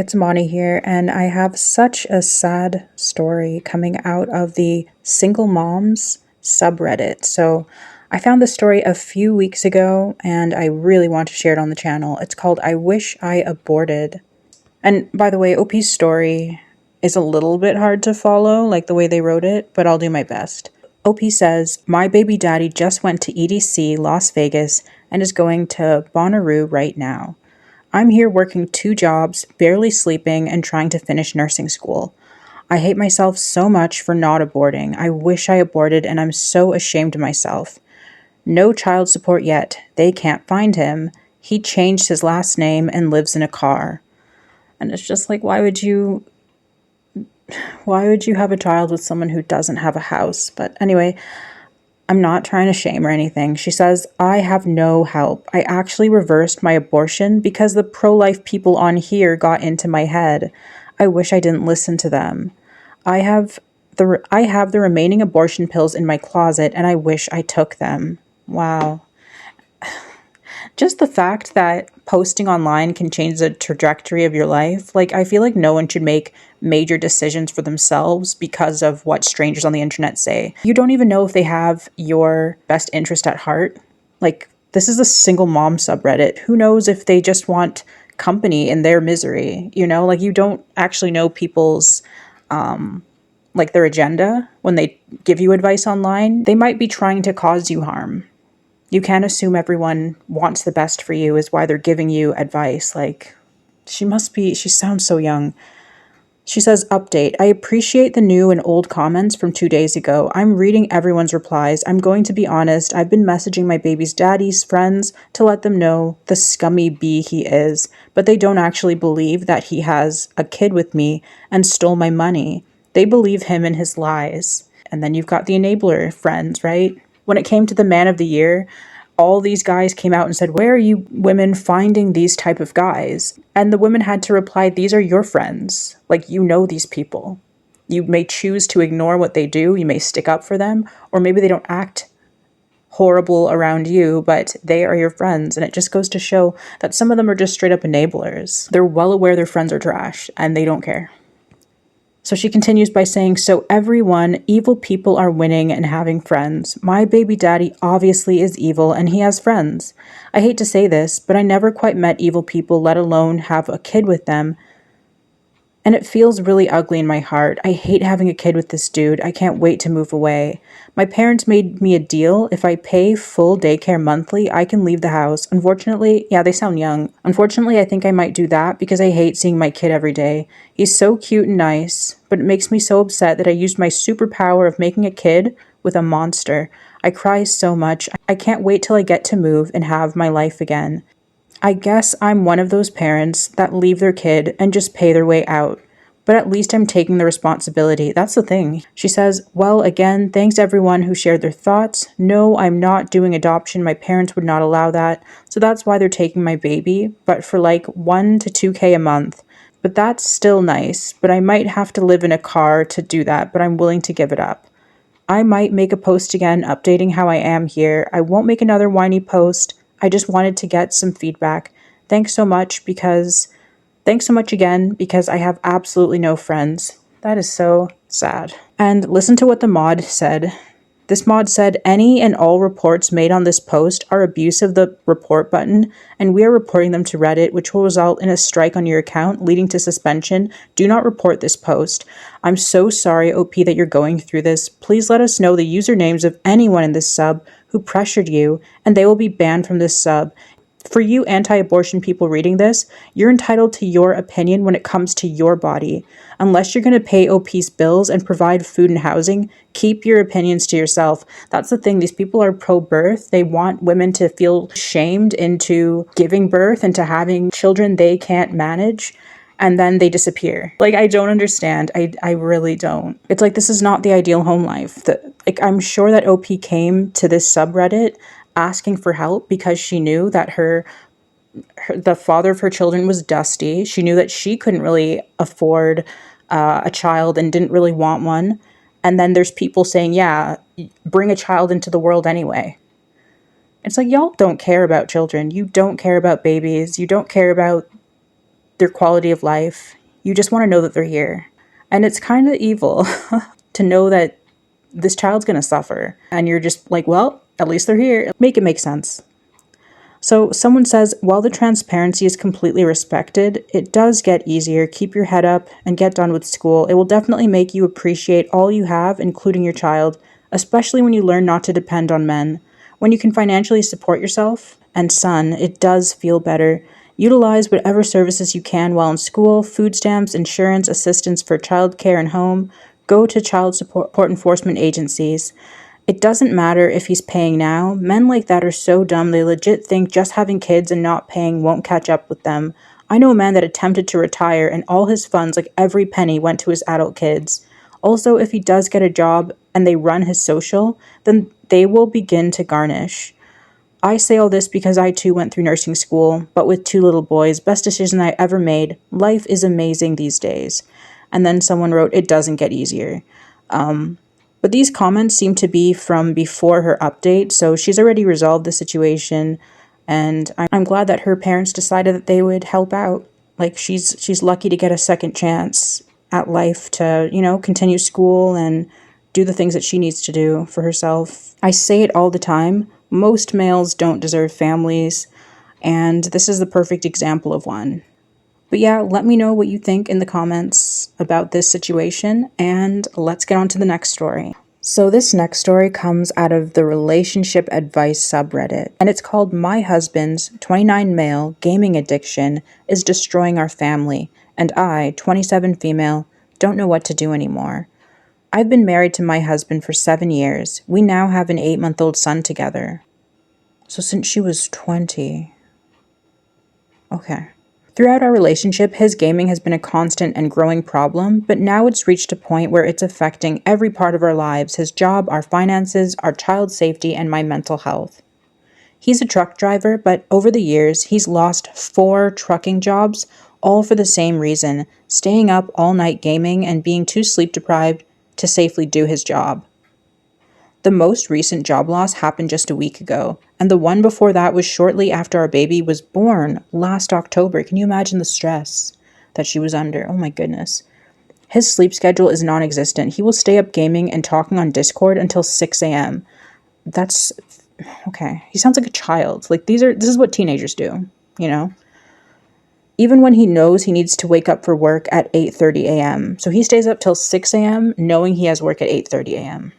It's Monty here, and I have such a sad story coming out of the single moms subreddit. So I found this story a few weeks ago, and I really want to share it on the channel. It's called I Wish I Aborted. And by the way, OP's story is a little bit hard to follow, like the way they wrote it, but I'll do my best. OP says, my baby daddy just went to EDC Las Vegas and is going to Bonnaroo right now. I'm here working 2 jobs, barely sleeping, and trying to finish nursing school. I hate myself so much for not aborting. I wish I aborted, and I'm so ashamed of myself. No child support yet. They can't find him. He changed his last name and lives in a car. And it's just like, why would you have a child with someone who doesn't have a house? But anyway, I'm not trying to shame or anything. She says, I have no help. I actually reversed my abortion because the pro-life people on here got into my head. I wish I didn't listen to them. I have the remaining abortion pills in my closet, and I wish I took them. Wow. Just the fact that posting online can change the trajectory of your life. Like, I feel like no one should make major decisions for themselves because of what strangers on the internet say. You don't even know if they have your best interest at heart. Like, this is a single mom subreddit. Who knows if they just want company in their misery, you know? Like, you don't actually know people's, like, their agenda when they give you advice online. They might be trying to cause you harm. You can't assume everyone wants the best for you is why they're giving you advice. Like, she sounds so young. She says, update. I appreciate the new and old comments from 2 days ago. I'm reading everyone's replies. I'm going to be honest. I've been messaging my baby's daddy's friends to let them know the scummy bee he is, but they don't actually believe that he has a kid with me and stole my money. They believe him and his lies. And then you've got the enabler friends, right? When it came to the man of the year, all these guys came out and said, where are you women finding these type of guys? And the women had to reply, these are your friends. Like, you know these people. You may choose to ignore what they do. You may stick up for them, or maybe they don't act horrible around you, but they are your friends. And it just goes to show that some of them are just straight up enablers. They're well aware their friends are trash and they don't care. So she continues by saying, so everyone, evil people are winning and having friends. My baby daddy obviously is evil and he has friends. I hate to say this, but I never quite met evil people, let alone have a kid with them. And it feels really ugly in my heart. I hate having a kid with this dude. I can't wait to move away. My parents made me a deal. If I pay full daycare monthly, I can leave the house. Unfortunately, yeah, they sound young. Unfortunately, I think I might do that because I hate seeing my kid every day. He's so cute and nice, but it makes me so upset that I used my superpower of making a kid with a monster. I cry so much. I can't wait till I get to move and have my life again. I guess I'm one of those parents that leave their kid and just pay their way out. But at least I'm taking the responsibility. That's the thing. She says, well, again, thanks everyone who shared their thoughts. No, I'm not doing adoption. My parents would not allow that. So that's why they're taking my baby, but for like 1 to 2K a month. But that's still nice. But I might have to live in a car to do that, but I'm willing to give it up. I might make a post again updating how I am here. I won't make another whiny post. I just wanted to get some feedback. Thanks so much again because I have absolutely no friends. That is so sad. And listen to what the mod said. This mod said, any and all reports made on this post are abuse of the report button, and we are reporting them to Reddit, which will result in a strike on your account, leading to suspension. Do not report this post. I'm so sorry, OP, that you're going through this. Please let us know the usernames of anyone in this sub who pressured you, and they will be banned from this sub. For you anti-abortion people reading this, you're entitled to your opinion when it comes to your body. Unless you're going to pay OP's bills and provide food and housing, keep your opinions to yourself. That's the thing. These people are pro-birth. They want women to feel shamed into giving birth and to having children they can't manage. And then they disappear. Like, I don't understand. I really don't. It's like, this is not the ideal home life. I'm sure that OP came to this subreddit asking for help because she knew that the father of her children was dusty. She knew that she couldn't really afford a child and didn't really want one. And then there's people saying, yeah, bring a child into the world anyway. It's like, y'all don't care about children. You don't care about babies. You don't care about their quality of life. You just want to know that they're here. And it's kind of evil to know that this child's going to suffer. And you're just like, well, at least they're here. Make it make sense. So someone says, while the transparency is completely respected, it does get easier. Keep your head up and get done with school. It will definitely make you appreciate all you have, including your child, especially when you learn not to depend on men. When you can financially support yourself and son, it does feel better. Utilize whatever services you can while in school: food stamps, insurance, assistance for childcare and home. Go to child support enforcement agencies. It doesn't matter if he's paying now. Men like that are so dumb, they legit think just having kids and not paying won't catch up with them. I know a man that attempted to retire and all his funds, like every penny, went to his adult kids. Also, if he does get a job and they run his social, then they will begin to garnish. I say all this because I too went through nursing school, but with 2 little boys. Best decision I ever made. Life is amazing these days. And then someone wrote, it doesn't get easier. But these comments seem to be from before her update, so she's already resolved the situation, and I'm glad that her parents decided that they would help out. Like, she's lucky to get a second chance at life to, continue school and do the things that she needs to do for herself. I say it all the time, most males don't deserve families, and this is the perfect example of one. But yeah, let me know what you think in the comments about this situation, and let's get on to the next story. So this next story comes out of the relationship advice subreddit, and it's called My Husband's 29 Male Gaming Addiction is Destroying Our Family, and I, 27 female, don't know what to do anymore. I've been married to my husband for 7 years. We now have an 8-month-old son together. So since she was 20. Okay. Throughout our relationship, his gaming has been a constant and growing problem, but now it's reached a point where it's affecting every part of our lives: his job, our finances, our child's safety, and my mental health. He's a truck driver, but over the years, he's lost 4 trucking jobs, all for the same reason: staying up all night gaming and being too sleep deprived to safely do his job. The most recent job loss happened just a week ago, and the one before that was shortly after our baby was born last October. Can you imagine the stress that she was under? Oh my goodness. His sleep schedule is non-existent. He will stay up gaming and talking on Discord until 6 a.m. That's okay. He sounds like a child. Like this is what teenagers do, Even when he knows he needs to wake up for work at 8:30 a.m. So he stays up till 6 a.m. knowing he has work at 8:30 a.m.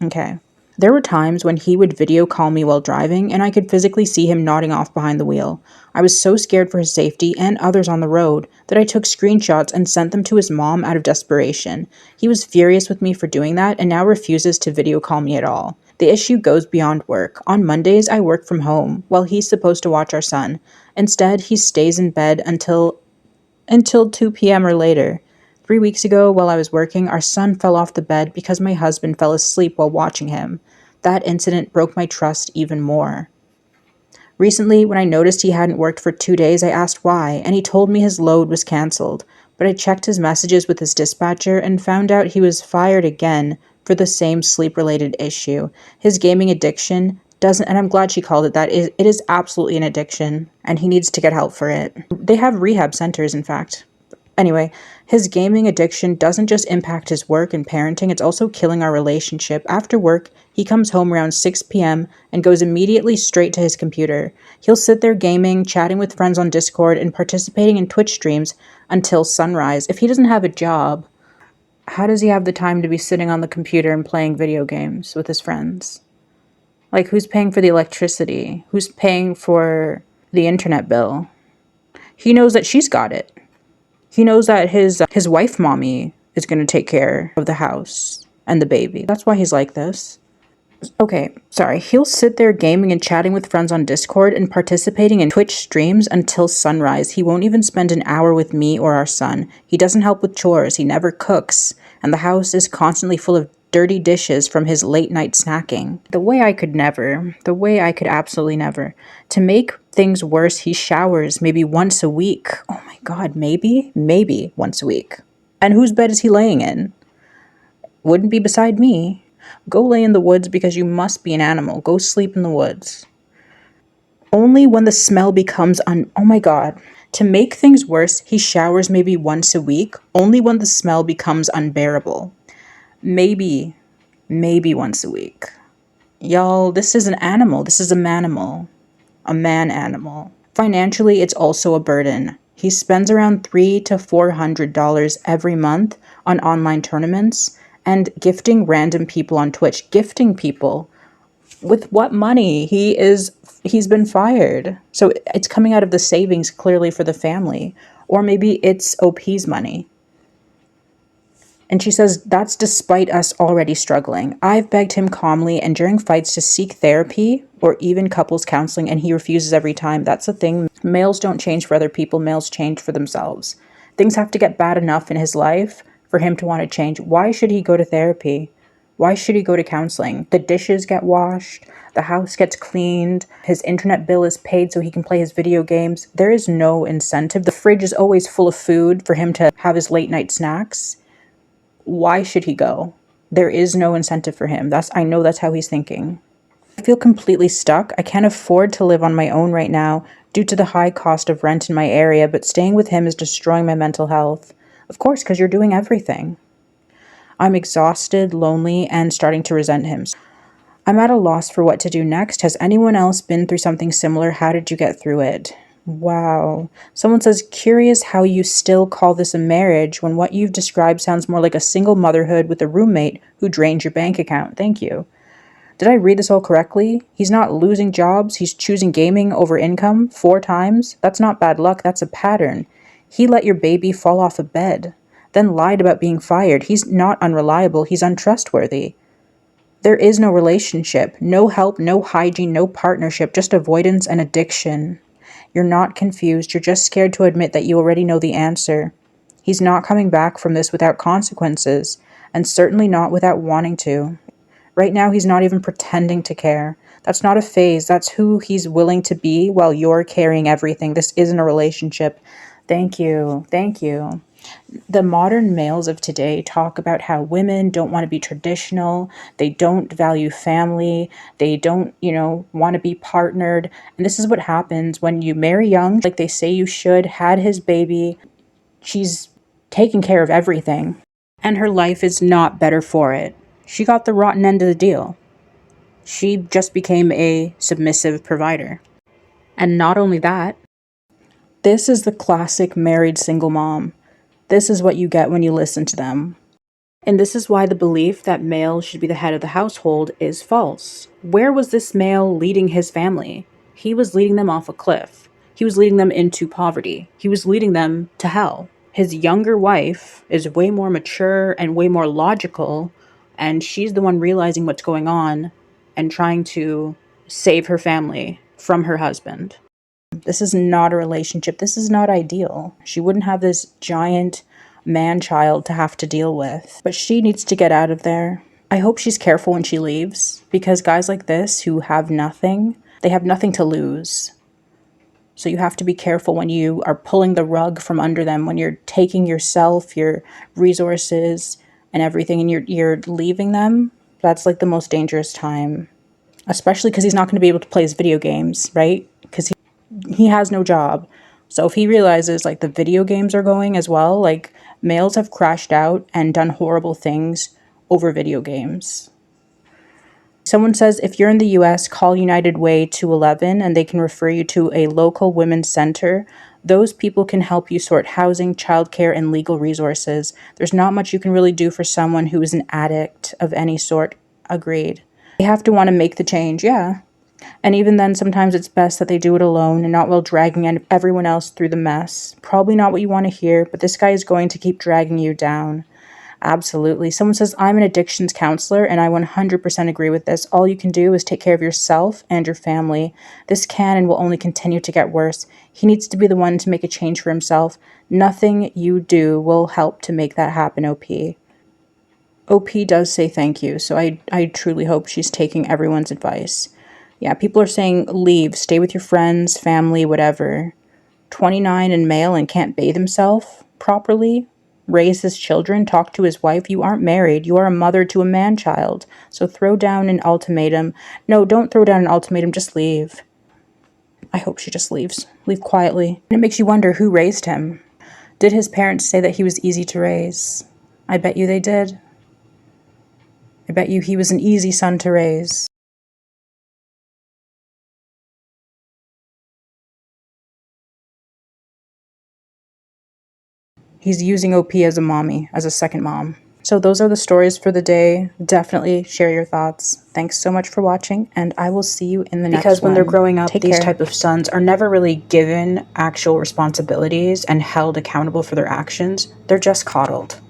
Okay. There were times when he would video call me while driving, and I could physically see him nodding off behind the wheel. I was so scared for his safety and others on the road that I took screenshots and sent them to his mom out of desperation. He was furious with me for doing that and now refuses to video call me at all. The issue goes beyond work. On Mondays, I work from home while he's supposed to watch our son. Instead, he stays in bed until 2 p.m. or later. 3 weeks ago, while I was working, our son fell off the bed because my husband fell asleep while watching him. That incident broke my trust even more. Recently, when I noticed he hadn't worked for 2 days, I asked why, and he told me his load was canceled. But I checked his messages with his dispatcher and found out he was fired again for the same sleep-related issue. His gaming addiction doesn't, and I'm glad she called it that, it is absolutely an addiction, and he needs to get help for it. They have rehab centers, in fact. Anyway, his gaming addiction doesn't just impact his work and parenting, it's also killing our relationship. After work, he comes home around 6 p.m. and goes immediately straight to his computer. He'll sit there gaming, chatting with friends on Discord, and participating in Twitch streams until sunrise. If he doesn't have a job, how does he have the time to be sitting on the computer and playing video games with his friends? Like, who's paying for the electricity? Who's paying for the internet bill? He knows that she's got it. He knows that his wife mommy is going to take care of the house and the baby. That's why he's like this. Okay, sorry. He'll sit there gaming and chatting with friends on Discord and participating in Twitch streams until sunrise. He won't even spend an hour with me or our son. He doesn't help with chores. He never cooks. And the house is constantly full of dirty dishes from his late night snacking. The way I could absolutely never. To make things worse, he showers maybe once a week. Oh my God, maybe once a week. And whose bed is he laying in? Wouldn't be beside me. Go lay in the woods because you must be an animal. Go sleep in the woods. Only when the smell becomes oh my God. To make things worse, he showers maybe once a week, only when the smell becomes unbearable. Maybe, maybe once a week. Y'all, this is an animal. This is a manimal. A man animal. Financially, it's also a burden. He spends around $300 to $400 every month on online tournaments and gifting random people on Twitch. Gifting people. With what money? He's been fired. So it's coming out of the savings clearly for the family. Or maybe it's OP's money. And she says, that's despite us already struggling. I've begged him calmly and during fights to seek therapy or even couples counseling, and he refuses every time. That's the thing. Males don't change for other people. Males change for themselves. Things have to get bad enough in his life for him to want to change. Why should he go to therapy? Why should he go to counseling? The dishes get washed. The house gets cleaned. His internet bill is paid so he can play his video games. There is no incentive. The fridge is always full of food for him to have his late night snacks. Why should he go? There is no incentive for him. I know that's how he's thinking. I feel completely stuck. I can't afford to live on my own right now due to the high cost of rent in my area, but staying with him is destroying my mental health. Of course, because you're doing everything. I'm exhausted, lonely, and starting to resent him. I'm at a loss for what to do next. Has anyone else been through something similar? How did you get through it? Wow. Someone says, curious how you still call this a marriage when what you've described sounds more like a single motherhood with a roommate who drained your bank account. Thank you. Did I read this all correctly? He's not losing jobs. He's choosing gaming over income 4 times. That's not bad luck. That's a pattern. He let your baby fall off a bed, then lied about being fired. He's not unreliable. He's untrustworthy. There is no relationship, no help, no hygiene, no partnership, just avoidance and addiction. You're not confused. You're just scared to admit that you already know the answer. He's not coming back from this without consequences, and certainly not without wanting to. Right now, he's not even pretending to care. That's not a phase. That's who he's willing to be while you're carrying everything. This isn't a relationship. Thank you. Thank you. The modern males of today talk about how women don't want to be traditional, they don't value family, they don't, want to be partnered. And this is what happens when you marry young, like they say you should, had his baby. She's taking care of everything, and her life is not better for it. She got the rotten end of the deal. She just became a submissive provider. And not only that, this is the classic married single mom. This is what you get when you listen to them. And this is why the belief that male should be the head of the household is false. Where was this male leading his family? He was leading them off a cliff. He was leading them into poverty. He was leading them to hell. His younger wife is way more mature and way more logical, and she's the one realizing what's going on and trying to save her family from her husband. This is not a relationship. This is not ideal. She wouldn't have this giant man-child to have to deal with. But she needs to get out of there. I hope she's careful when she leaves, because guys like this who have nothing, they have nothing to lose. So you have to be careful when you are pulling the rug from under them, when you're taking yourself, your resources, and everything, and you're leaving them. That's like the most dangerous time. Especially because he's not going to be able to play his video games, right? Because he has no job. So if he realizes like the video games are going as well, like males have crashed out and done horrible things over video games. Someone says if you're in the US, call United Way 211 and they can refer you to a local women's center. Those people can help you sort housing, childcare, and legal resources. There's not much you can really do for someone who is an addict of any sort. Agreed. They have to want to make the change, yeah. And even then, sometimes it's best that they do it alone and not while dragging everyone else through the mess. Probably not what you want to hear, but this guy is going to keep dragging you down. Absolutely. Someone says, I'm an addictions counselor, and I 100% agree with this. All you can do is take care of yourself and your family. This can and will only continue to get worse. He needs to be the one to make a change for himself. Nothing you do will help to make that happen, OP. OP does say thank you, so I truly hope she's taking everyone's advice. Yeah, people are saying leave, stay with your friends, family, whatever. 29 and male and can't bathe himself properly, raise his children, talk to his wife. You aren't married. You are a mother to a man-child. So throw down an ultimatum. No, don't throw down an ultimatum. Just leave. I hope she just leaves. Leave quietly. And it makes you wonder who raised him. Did his parents say that he was easy to raise? I bet you they did. I bet you he was an easy son to raise. He's using OP as a mommy, as a second mom. So those are the stories for the day. Definitely share your thoughts. Thanks so much for watching, and I will see you in the next one. Because when they're growing up, these type of sons are never really given actual responsibilities and held accountable for their actions. They're just coddled.